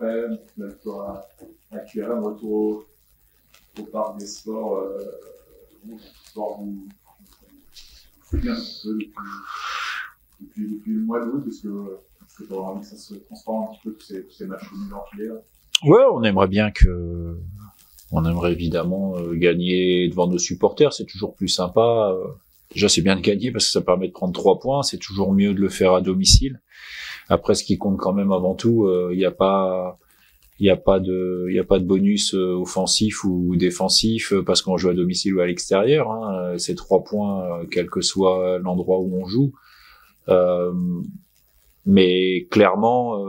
après, la victoire à QRM, retour au Parc des Sports, vous faites bien un peu depuis le mois d'août, est-ce que tu auras envie que ça se transforme un petit peu tous ces matchs nuls en juillet? Ouais, on aimerait évidemment gagner devant nos supporters, c'est toujours plus sympa. Déjà, c'est bien de gagner parce que ça permet de prendre 3 points, c'est toujours mieux de le faire à domicile. Après, ce qui compte quand même avant tout, il n'y a pas de bonus offensif ou défensif parce qu'on joue à domicile ou à l'extérieur. Hein. C'est 3 points, quel que soit l'endroit où on joue. Mais clairement,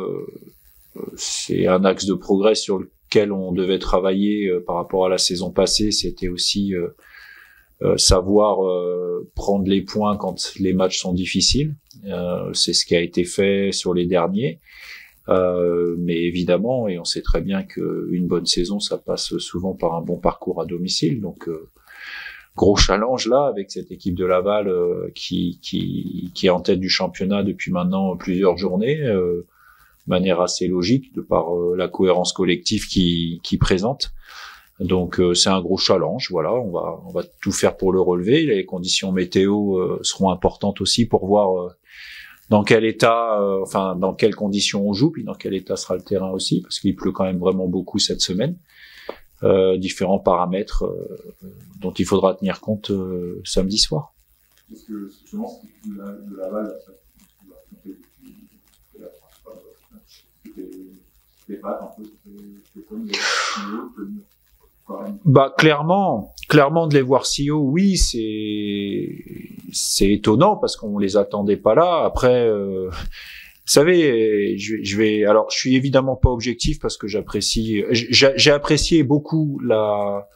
c'est un axe de progrès sur lequel on devait travailler par rapport à la saison passée. C'était aussi savoir prendre les points quand les matchs sont difficiles. C'est ce qui a été fait sur les derniers. Mais évidemment, et on sait très bien qu'une bonne saison, ça passe souvent par un bon parcours à domicile. Donc, gros challenge là avec cette équipe de Laval qui est en tête du championnat depuis maintenant plusieurs journées, de manière assez logique de par la cohérence collective qui présente. Donc c'est un gros challenge. Voilà, on va tout faire pour le relever. Les conditions météo seront importantes aussi pour voir dans quel état, dans quelles conditions on joue, puis dans quel état sera le terrain aussi, parce qu'il pleut quand même vraiment beaucoup cette semaine. Différents paramètres dont il faudra tenir compte samedi soir. Est-ce que justement, de Laval, c'était pas un peu comme clairement de les voir si haut, oui, c'est étonnant parce qu'on les attendait pas là. Après, vous savez, je suis évidemment pas objectif parce que j'ai apprécié beaucoup la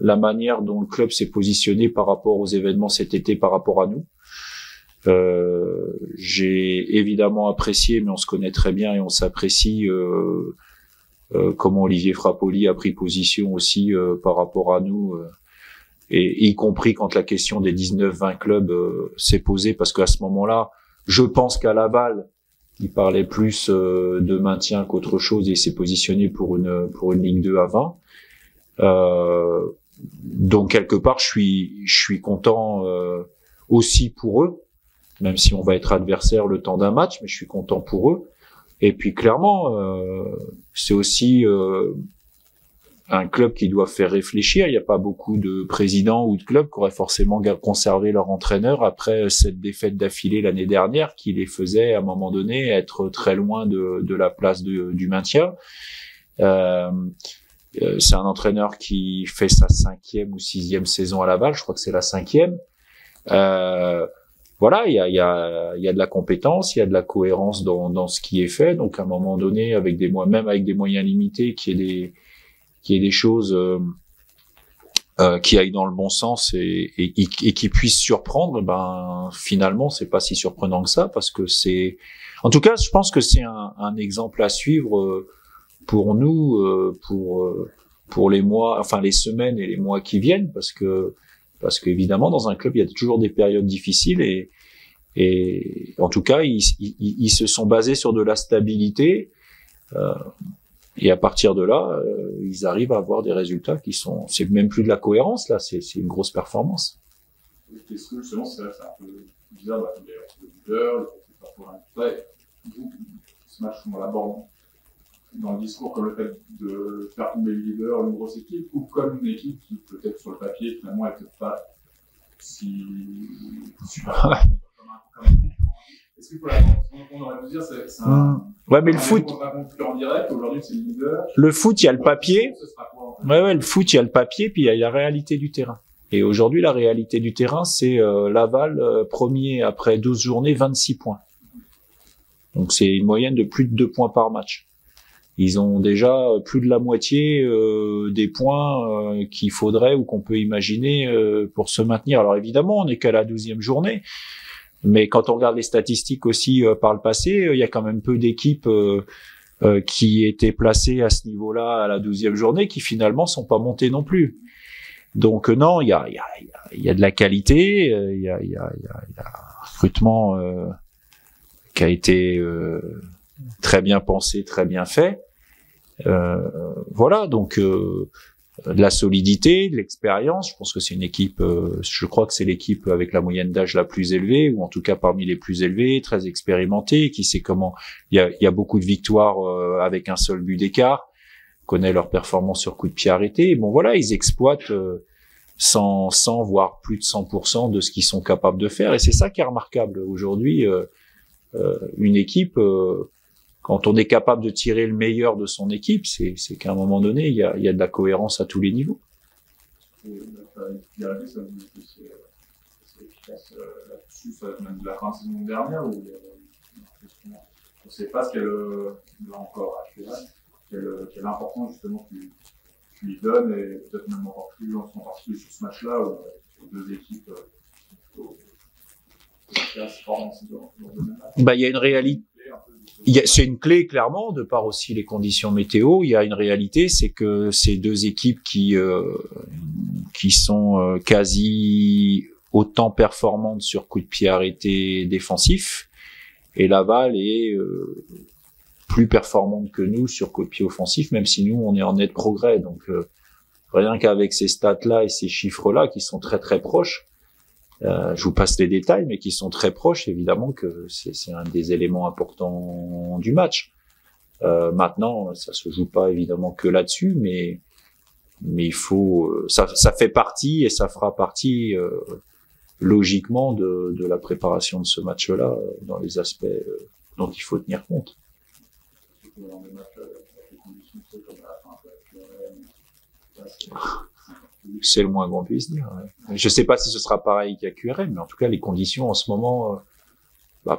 manière dont le club s'est positionné par rapport aux événements cet été, par rapport à nous. J'ai évidemment apprécié, mais on se connaît très bien et on s'apprécie comment Olivier Frappoli a pris position aussi par rapport à nous, et y compris quand la question des 19-20 clubs s'est posée, parce qu'à ce moment-là, je pense qu'à Laval, il parlait plus de maintien qu'autre chose et il s'est positionné pour une Ligue 2 à 20. Donc quelque part, je suis content aussi pour eux, même si on va être adversaire le temps d'un match, mais je suis content pour eux. Et puis clairement, c'est aussi un club qui doit faire réfléchir. Il n'y a pas beaucoup de présidents ou de clubs qui auraient forcément conservé leur entraîneur après cette défaite d'affilée l'année dernière, qui les faisait à un moment donné être très loin de la place du maintien. C'est un entraîneur qui fait sa 5e ou 6e saison à Laval. Je crois que c'est la 5e. Voilà, il y a de la compétence, il y a de la cohérence dans ce qui est fait. Donc à un moment donné, même avec des moyens limités, qu'il y ait des choses qui aillent dans le bon sens et qui puissent surprendre, finalement c'est pas si surprenant que ça, parce que en tout cas je pense que c'est un exemple à suivre pour nous, pour les mois, les semaines et les mois qui viennent, parce qu'évidemment dans un club il y a toujours des périodes difficiles et en tout cas ils se sont basés sur de la stabilité. Et à partir de là, ils arrivent à avoir des résultats c'est même plus de la cohérence là, c'est une grosse performance. Est-ce que justement c'est un peu bizarre, d'ailleurs, le leader, ce match on l'aborde dans le discours comme le fait de faire tomber le leader, une grosse équipe, ou comme une équipe qui peut-être sur le papier finalement est peut-être pas si super. Est-ce qu'il faut on aurait pu dire c'est un ouais, mais le foot en direct, aujourd'hui c'est le leader. Le foot, il y a le papier. Ouais, le foot, il y a le papier, puis il y a la réalité du terrain. Et aujourd'hui, la réalité du terrain, c'est Laval premier après 12 journées, 26 points. Donc c'est une moyenne de plus de 2 points par match. Ils ont déjà plus de la moitié des points qu'il faudrait ou qu'on peut imaginer pour se maintenir. Alors évidemment, on n'est qu'à la 12e journée. Mais quand on regarde les statistiques aussi par le passé, il y a quand même peu d'équipes qui étaient placées à ce niveau-là à la 12e journée qui finalement sont pas montées non plus. Donc non, il y a de la qualité, il y a un recrutement qui a été très bien pensé, très bien fait. Voilà, donc de la solidité, de l'expérience. Je pense que c'est une équipe, je crois que c'est l'équipe avec la moyenne d'âge la plus élevée, ou en tout cas parmi les plus élevées, très expérimentée, qui sait comment. Il y a beaucoup de victoires avec un seul but d'écart, connaît leur performance sur coup de pied arrêté. Et bon voilà, ils exploitent 100 voire plus de 100% de ce qu'ils sont capables de faire. Et c'est ça qui est remarquable aujourd'hui. Une équipe, quand on est capable de tirer le meilleur de son équipe, c'est qu'à un moment donné, il y a de la cohérence à tous les niveaux. C'est efficace là-dessus, même de la fin de saison dernière, où on ne sait pas ce qu'elle, là encore, quelle importance justement tu lui donnes, et peut-être même encore plus en particulier sur ce match-là, où deux équipes il y a une réalité. C'est une clé, clairement, de par aussi les conditions météo. Il y a une réalité, c'est que ces deux équipes qui sont quasi autant performantes sur coup de pied arrêté défensif, et Laval est plus performante que nous sur coup de pied offensif, même si nous, on est en net progrès. Donc, rien qu'avec ces stats-là et ces chiffres-là, qui sont très très proches, je vous passe les détails, mais qui sont très proches, évidemment que c'est un des éléments importants du match. Maintenant, ça se joue pas évidemment que là-dessus, mais il faut, ça fait partie et ça fera partie logiquement de la préparation de ce match-là dans les aspects dont il faut tenir compte. C'est le moins qu'on puisse dire. Ouais. Je sais pas si ce sera pareil qu'à QRM, mais en tout cas, les conditions en ce moment,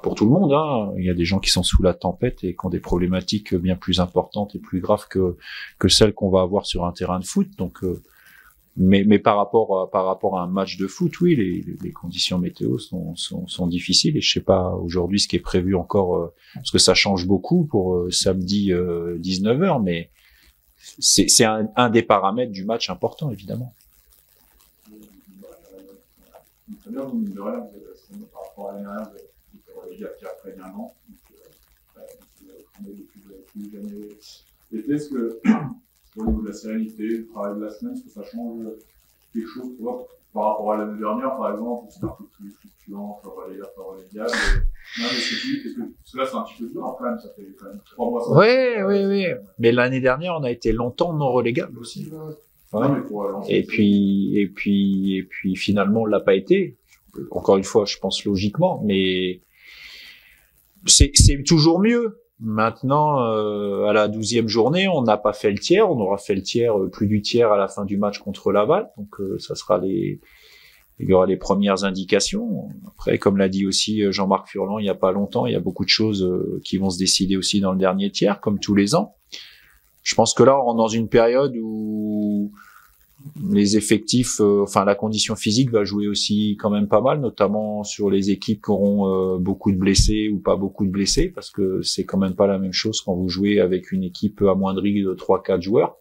pour tout le monde, hein, il y a des gens qui sont sous la tempête et qui ont des problématiques bien plus importantes et plus graves que celles qu'on va avoir sur un terrain de foot. Donc, mais par rapport à un match de foot, oui, les conditions météo sont difficiles. Et je sais pas aujourd'hui ce qui est prévu encore, parce que ça change beaucoup pour samedi 19h, mais c'est un des paramètres du match important, évidemment. Très bien, vous me direz, par rapport à l'année dernière, vous avez qui a près d'un an, on est depuis les années d'été. Est-ce que, au niveau de la sérénité, du travail de la semaine, est-ce que ça change quelque chose pour toi, par rapport à l'année dernière, par exemple, où c'était un peu plus fluctuant, relégable. Parce que là, c'est un petit peu dur, quand même, ça fait quand même 3 mois. Oui. Mais l'année dernière, on a été longtemps non relégable aussi. Ouais. Et puis finalement, on l'a pas été. Encore une fois, je pense logiquement, mais c'est toujours mieux. Maintenant, à la 12e journée, on n'a pas fait le tiers. On aura fait le tiers, plus du tiers à la fin du match contre Laval. Donc, ça sera il y aura les premières indications. Après, comme l'a dit aussi Jean-Marc Furlan il y a pas longtemps, il y a beaucoup de choses qui vont se décider aussi dans le dernier tiers, comme tous les ans. Je pense que là, on est dans une période où les effectifs, la condition physique va jouer aussi quand même pas mal, notamment sur les équipes qui auront beaucoup de blessés ou pas beaucoup de blessés, parce que c'est quand même pas la même chose quand vous jouez avec une équipe amoindrie de 3-4 joueurs,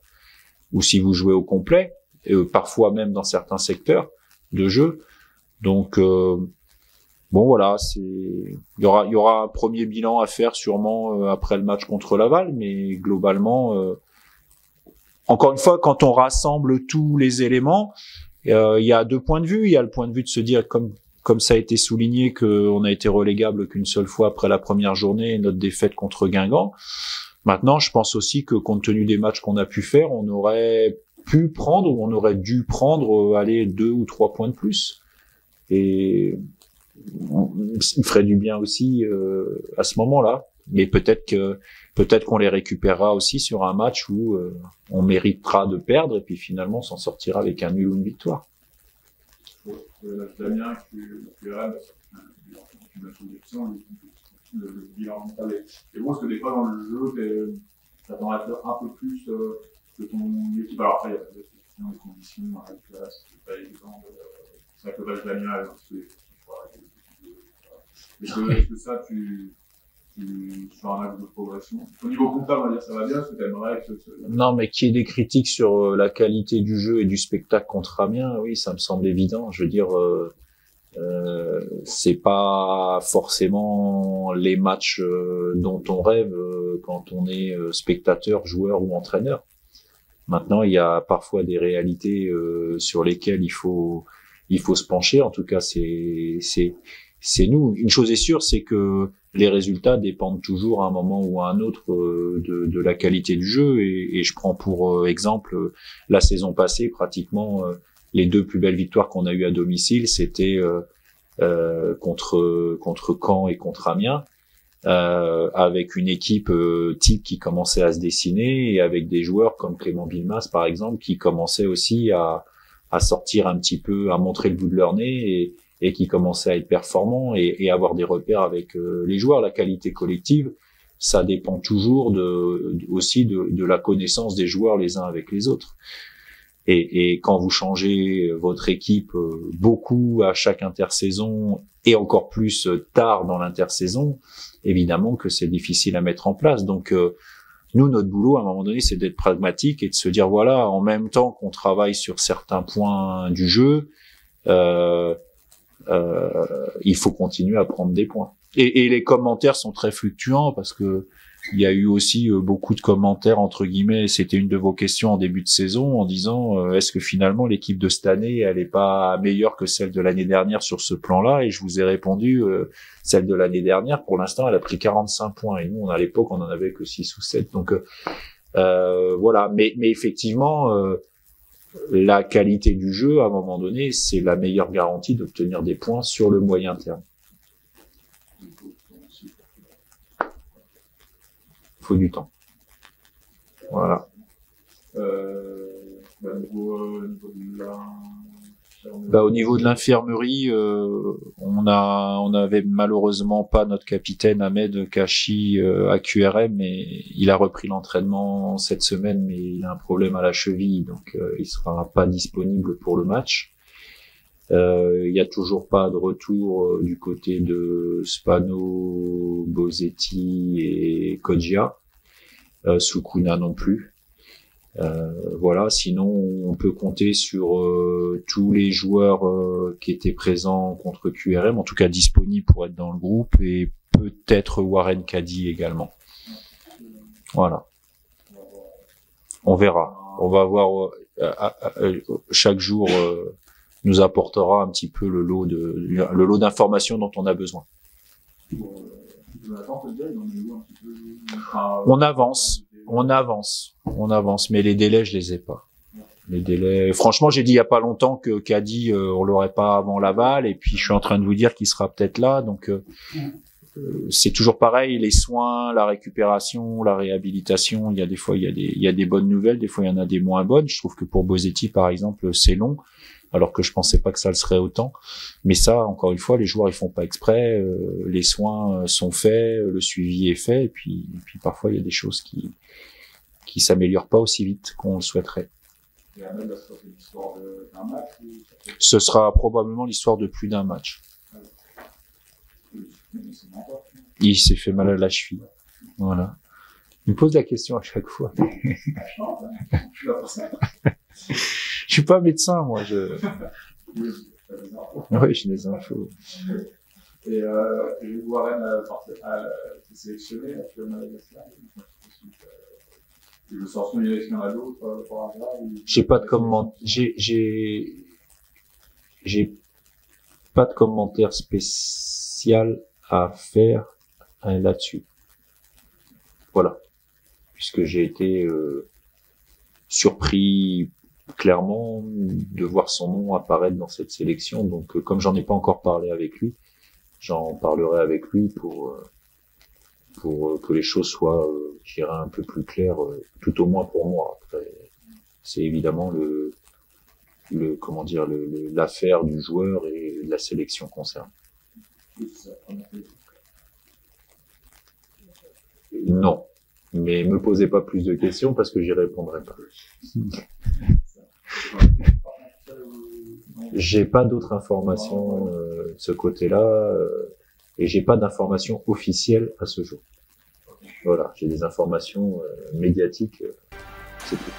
ou si vous jouez au complet, et parfois même dans certains secteurs de jeu. Donc voilà, il y aura un premier bilan à faire sûrement après le match contre Laval, mais globalement, encore une fois, quand on rassemble tous les éléments, il y a deux points de vue. Il y a le point de vue de se dire, comme ça a été souligné, qu'on a été relégable qu'une seule fois après la première journée, notre défaite contre Guingamp. Maintenant, je pense aussi que compte tenu des matchs qu'on a pu faire, on aurait pu prendre, ou on aurait dû prendre, 2 ou 3 points de plus. Et il ferait du bien aussi à ce moment-là. Mais peut-être qu'on les récupérera aussi sur un match où on méritera de perdre et puis finalement on s'en sortira avec un nul ou une victoire. Damien, le bilan mental est bon, parce que des fois dans le jeu, t'attends à faire un peu plus que ton équipe. Alors après, il y a des conditions, c'est pas évident. C'est vrai que le Damien a est-ce que ça, sur un axe de progression. Au niveau comptable, on va dire ça va bien, parce que t'aimerais que... Non, mais qu'il y ait des critiques sur la qualité du jeu et du spectacle contre Amiens, oui, ça me semble évident. Je veux dire, C'est pas forcément les matchs dont on rêve quand on est spectateur, joueur ou entraîneur. Maintenant, il y a parfois des réalités sur lesquelles il faut se pencher. En tout cas, c'est nous. Une chose est sûre, c'est que les résultats dépendent toujours à un moment ou à un autre de la qualité du jeu. Et je prends pour exemple la saison passée, pratiquement les 2 plus belles victoires qu'on a eues à domicile, c'était contre Caen et contre Amiens, avec une équipe type qui commençait à se dessiner et avec des joueurs comme Clément Bilmas par exemple qui commençaient aussi à sortir un petit peu, à montrer le bout de leur nez et qui commençaient à être performants et avoir des repères avec les joueurs. La qualité collective, ça dépend toujours aussi de la connaissance des joueurs les uns avec les autres. Et quand vous changez votre équipe beaucoup à chaque intersaison et encore plus tard dans l'intersaison, évidemment que c'est difficile à mettre en place. Donc nous, notre boulot à un moment donné, c'est d'être pragmatique et de se dire voilà, en même temps qu'on travaille sur certains points du jeu, il faut continuer à prendre des points. Et les commentaires sont très fluctuants parce que il y a eu aussi beaucoup de commentaires entre guillemets. C'était une de vos questions en début de saison en disant est-ce que finalement l'équipe de cette année elle est pas meilleure que celle de l'année dernière sur ce plan-là? Et je vous ai répondu celle de l'année dernière pour l'instant elle a pris 45 points et nous à l'époque on en avait que 6 ou 7. Donc voilà. Mais effectivement la qualité du jeu à un moment donné c'est la meilleure garantie d'obtenir des points sur le moyen terme. Faut du temps. Voilà. Au niveau de l'infirmerie, on avait malheureusement pas notre capitaine Ahmed Kachi à QRM, mais il a repris l'entraînement cette semaine, mais il a un problème à la cheville, donc il sera pas disponible pour le match. Il y a toujours pas de retour du côté de Spano, Bosetti et Kodjia, Sukuna non plus. Voilà, sinon on peut compter sur tous les joueurs qui étaient présents contre QRM, en tout cas disponibles pour être dans le groupe, et peut-être Warren Caddy également. Voilà. On verra. On va voir chaque jour nous apportera un petit peu le lot d'informations dont on a besoin. On avance, mais les délais, je les ai pas. Les délais, franchement, j'ai dit il y a pas longtemps que Caddy, on l'aurait pas avant Laval, et puis je suis en train de vous dire qu'il sera peut-être là, donc c'est toujours pareil, les soins, la récupération, la réhabilitation, il y a des fois, il y a des bonnes nouvelles, des fois il y en a des moins bonnes. Je trouve que pour Bosetti, par exemple, c'est long, alors que je pensais pas que ça le serait autant. Mais ça, encore une fois, les joueurs, ils font pas exprès, les soins sont faits, le suivi est fait, et puis parfois, il y a des choses qui s'améliorent pas aussi vite qu'on le souhaiterait. Ce sera probablement l'histoire de plus d'un match. Il s'est fait mal à la cheville. Voilà. Il me pose la question à chaque fois. Je suis pas médecin, moi. Oui, j'ai des infos. Et Warren a été sélectionné actuellement à Madagascar. Je sens son direction à d'autres par hasard. J'ai pas de commentaire spécial à faire là-dessus. Voilà. Puisque j'ai été surpris clairement de voir son nom apparaître dans cette sélection. Donc comme j'en ai pas encore parlé avec lui, j'en parlerai avec lui pour que les choses soient, je dirais, un peu plus claires, tout au moins pour moi. Après, c'est évidemment l'affaire du joueur et de la sélection concernée. Non, mais me posez pas plus de questions parce que j'y répondrai pas. J'ai pas d'autres informations de ce côté-là et j'ai pas d'informations officielles à ce jour. Voilà, j'ai des informations médiatiques, c'est tout.